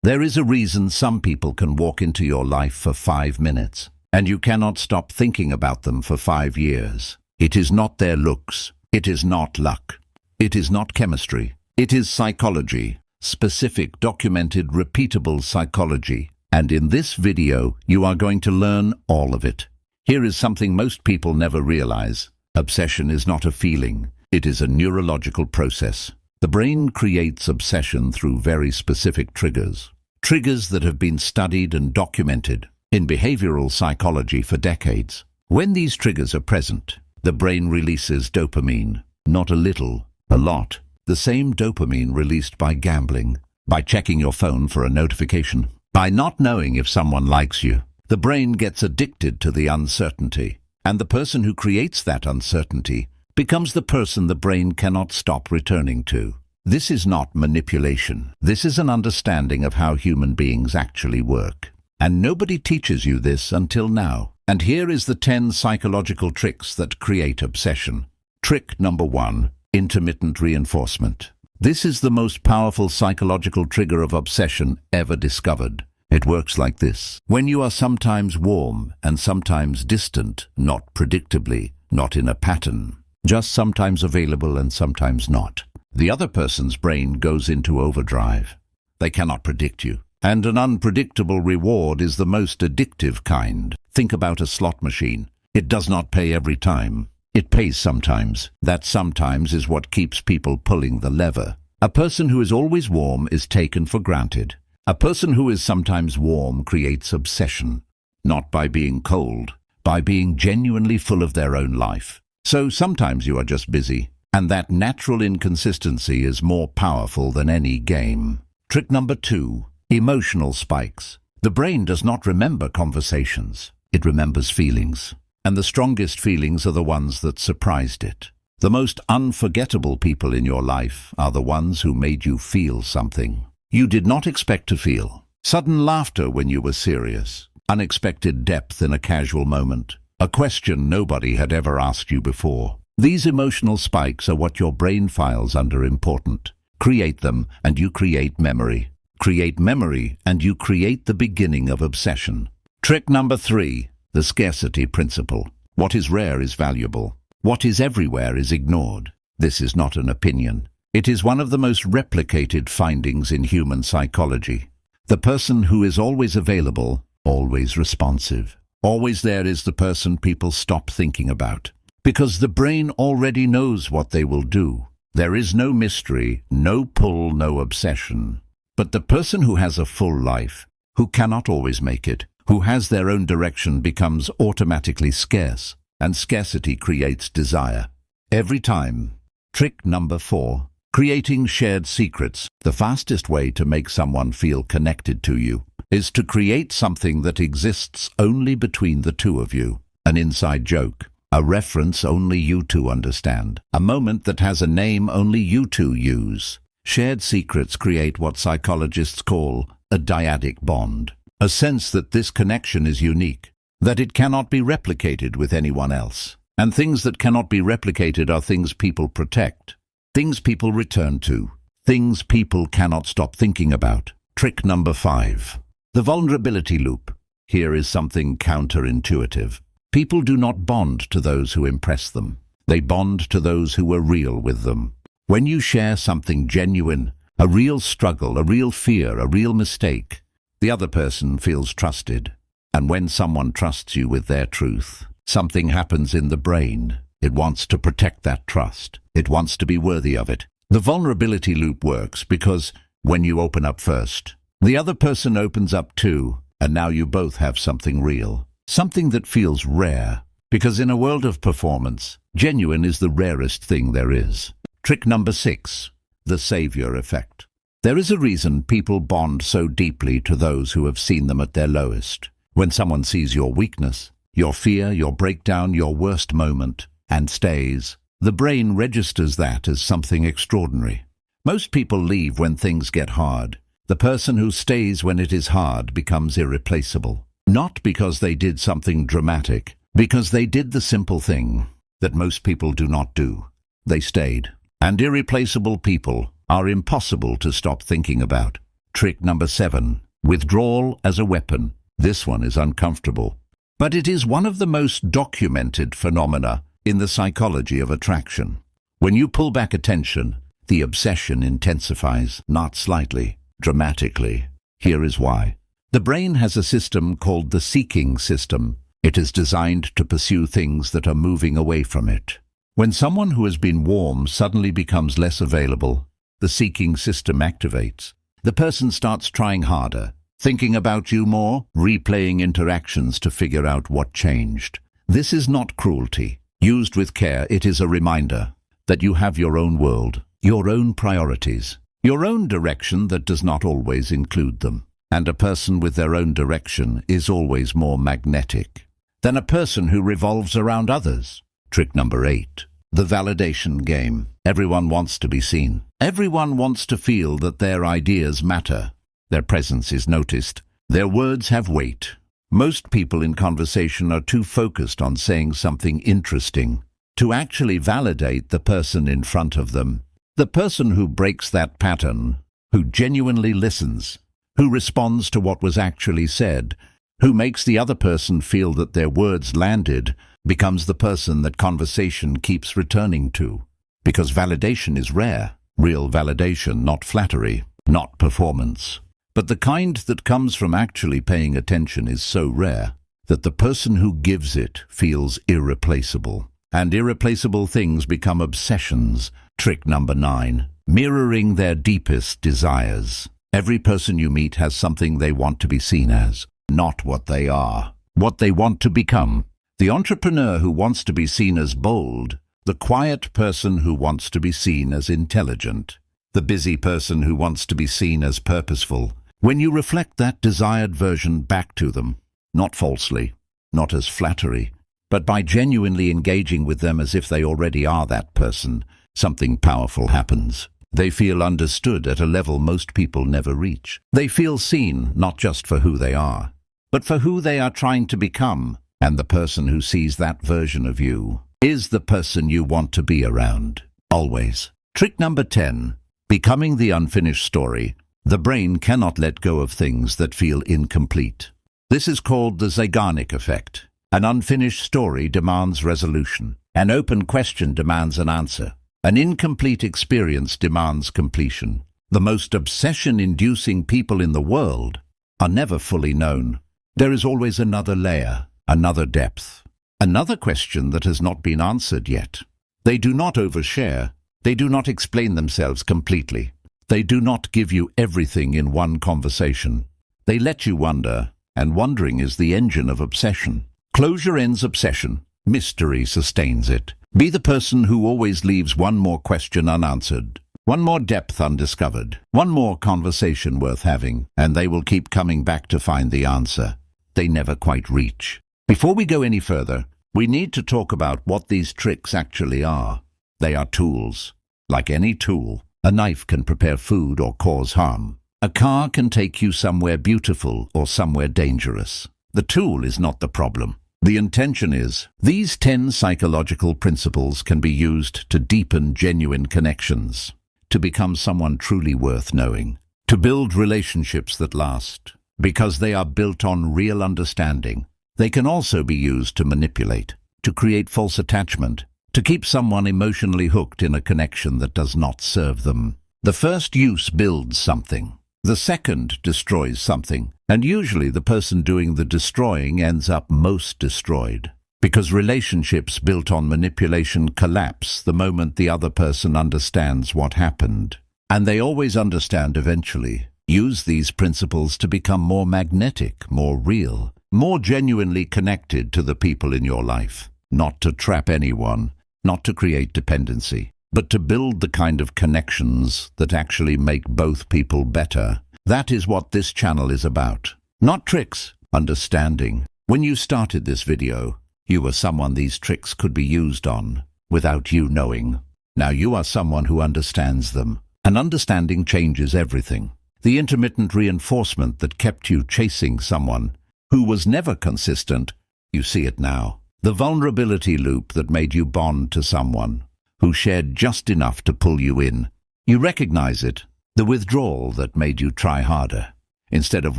There is a reason some people can walk into your life for 5 minutes, and you cannot stop thinking about them for 5 years. It is not their looks. It is not luck. It is not chemistry. It is psychology. Specific, documented, repeatable psychology. And in this video, you are going to learn all of it. Here is something most people never realize. Obsession is not a feeling. It is a neurological process. The brain creates obsession through very specific triggers. Triggers that have been studied and documented in behavioral psychology for decades. When these triggers are present, the brain releases dopamine. Not a little, a lot. The same dopamine released by gambling, by checking your phone for a notification, by not knowing if someone likes you. The brain gets addicted to the uncertainty, and the person who creates that uncertainty becomes the person the brain cannot stop returning to. This is not manipulation. This is an understanding of how human beings actually work. And nobody teaches you this until now. And here is the 10 psychological tricks that create obsession. Trick number 1, intermittent reinforcement. This is the most powerful psychological trigger of obsession ever discovered. It works like this. When you are sometimes warm and sometimes distant, not predictably, not in a pattern, just sometimes available and sometimes not, the other person's brain goes into overdrive. They cannot predict you. And an unpredictable reward is the most addictive kind. Think about a slot machine. It does not pay every time. It pays sometimes. That sometimes is what keeps people pulling the lever. A person who is always warm is taken for granted. A person who is sometimes warm creates obsession, not by being cold, by being genuinely full of their own life. So sometimes you are just busy, and that natural inconsistency is more powerful than any game. Trick number 2, emotional spikes. The brain does not remember conversations. It remembers feelings. And the strongest feelings are the ones that surprised it. The most unforgettable people in your life are the ones who made you feel something you did not expect to feel. Sudden laughter when you were serious. Unexpected depth in a casual moment. A question nobody had ever asked you before. These emotional spikes are what your brain files under important. Create them and you create memory. Create memory and you create the beginning of obsession. Trick number 3, the scarcity principle. What is rare is valuable. What is everywhere is ignored. This is not an opinion. It is one of the most replicated findings in human psychology. The person who is always available, always responsive, always there is the person people stop thinking about. Because the brain already knows what they will do. There is no mystery, no pull, no obsession. But the person who has a full life, who cannot always make it, who has their own direction becomes automatically scarce, and scarcity creates desire. Every time. Trick number 4, creating shared secrets. The fastest way to make someone feel connected to you is to create something that exists only between the two of you. An inside joke, a reference only you two understand, a moment that has a name only you two use. Shared secrets create what psychologists call a dyadic bond. A sense that this connection is unique, that it cannot be replicated with anyone else. And things that cannot be replicated are things people protect, things people return to, things people cannot stop thinking about. Trick number 5, the vulnerability loop. Here is something counterintuitive. People do not bond to those who impress them. They bond to those who are real with them. When you share something genuine, a real struggle, a real fear, a real mistake, the other person feels trusted. And when someone trusts you with their truth, something happens in the brain. It wants to protect that trust. It wants to be worthy of it. The vulnerability loop works because when you open up first, the other person opens up too, and now you both have something real. Something that feels rare, because in a world of performance, genuine is the rarest thing there is. Trick number 6, the savior effect. There is a reason people bond so deeply to those who have seen them at their lowest. When someone sees your weakness, your fear, your breakdown, your worst moment, and stays, the brain registers that as something extraordinary. Most people leave when things get hard. The person who stays when it is hard becomes irreplaceable. Not because they did something dramatic, because they did the simple thing that most people do not do. They stayed. And irreplaceable people are impossible to stop thinking about. Trick number 7. Withdrawal as a weapon. This one is uncomfortable, but it is one of the most documented phenomena in the psychology of attraction. When you pull back attention, the obsession intensifies, not slightly, dramatically. Here is why. The brain has a system called the seeking system. It is designed to pursue things that are moving away from it. When someone who has been warm suddenly becomes less available, the seeking system activates. The person starts trying harder, thinking about you more, replaying interactions to figure out what changed. This is not cruelty. Used with care, it is a reminder that you have your own world, your own priorities, your own direction that does not always include them. And a person with their own direction is always more magnetic than a person who revolves around others. Trick number 8. The validation game. Everyone wants to be seen. Everyone wants to feel that their ideas matter. Their presence is noticed. Their words have weight. Most people in conversation are too focused on saying something interesting to actually validate the person in front of them. The person who breaks that pattern, who genuinely listens, who responds to what was actually said, who makes the other person feel that their words landed, becomes the person that conversation keeps returning to. Because validation is rare. Real validation, not flattery, not performance. But the kind that comes from actually paying attention is so rare that the person who gives it feels irreplaceable. And irreplaceable things become obsessions. Trick number 9. Mirroring their deepest desires. Every person you meet has something they want to be seen as, not what they are, what they want to become. The entrepreneur who wants to be seen as bold, the quiet person who wants to be seen as intelligent, the busy person who wants to be seen as purposeful. When you reflect that desired version back to them, not falsely, not as flattery, but by genuinely engaging with them as if they already are that person, something powerful happens. They feel understood at a level most people never reach. They feel seen, not just for who they are, but for who they are trying to become. And the person who sees that version of you is the person you want to be around, always. Trick number 10. Becoming the unfinished story. The brain cannot let go of things that feel incomplete. This is called the Zeigarnik effect. An unfinished story demands resolution. An open question demands an answer. An incomplete experience demands completion. The most obsession-inducing people in the world are never fully known. There is always another layer, another depth, another question that has not been answered yet. They do not overshare. They do not explain themselves completely. They do not give you everything in one conversation. They let you wonder, and wondering is the engine of obsession. Closure ends obsession. Mystery sustains it. Be the person who always leaves one more question unanswered, one more depth undiscovered, one more conversation worth having, and they will keep coming back to find the answer they never quite reach. Before we go any further, we need to talk about what these tricks actually are. They are tools. Like any tool, a knife can prepare food or cause harm. A car can take you somewhere beautiful or somewhere dangerous. The tool is not the problem. The intention is, these 10 psychological principles can be used to deepen genuine connections, to become someone truly worth knowing, to build relationships that last, because they are built on real understanding. They can also be used to manipulate, to create false attachment, to keep someone emotionally hooked in a connection that does not serve them. The first use builds something. The second destroys something, and usually the person doing the destroying ends up most destroyed. Because relationships built on manipulation collapse the moment the other person understands what happened. And they always understand eventually. Use these principles to become more magnetic, more real, more genuinely connected to the people in your life. Not to trap anyone, not to create dependency, but to build the kind of connections that actually make both people better. That is what this channel is about. Not tricks, understanding. When you started this video, you were someone these tricks could be used on, without you knowing. Now you are someone who understands them. And understanding changes everything. The intermittent reinforcement that kept you chasing someone who was never consistent, you see it now. The vulnerability loop that made you bond to someone who shared just enough to pull you in. You recognize it, The withdrawal that made you try harder. Instead of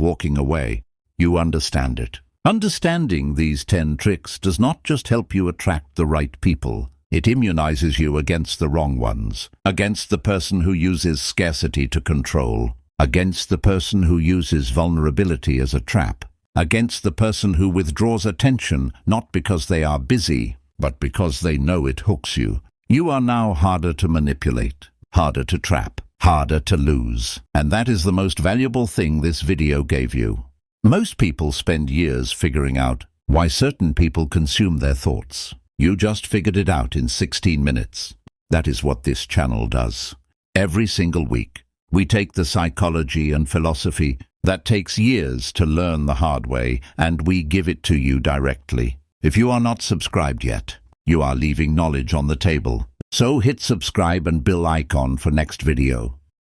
walking away, you understand it. Understanding these 10 tricks does not just help you attract the right people, it immunizes you against the wrong ones, against the person who uses scarcity to control, against the person who uses vulnerability as a trap, against the person who withdraws attention not because they are busy, but because they know it hooks you. You are now harder to manipulate, harder to trap, harder to lose. And that is the most valuable thing this video gave you. Most people spend years figuring out why certain people consume their thoughts. You just figured it out in 16 minutes. That is what this channel does. Every single week, we take the psychology and philosophy that takes years to learn the hard way, and we give it to you directly. If you are not subscribed yet, you are leaving knowledge on the table. So hit subscribe and bell icon for next video.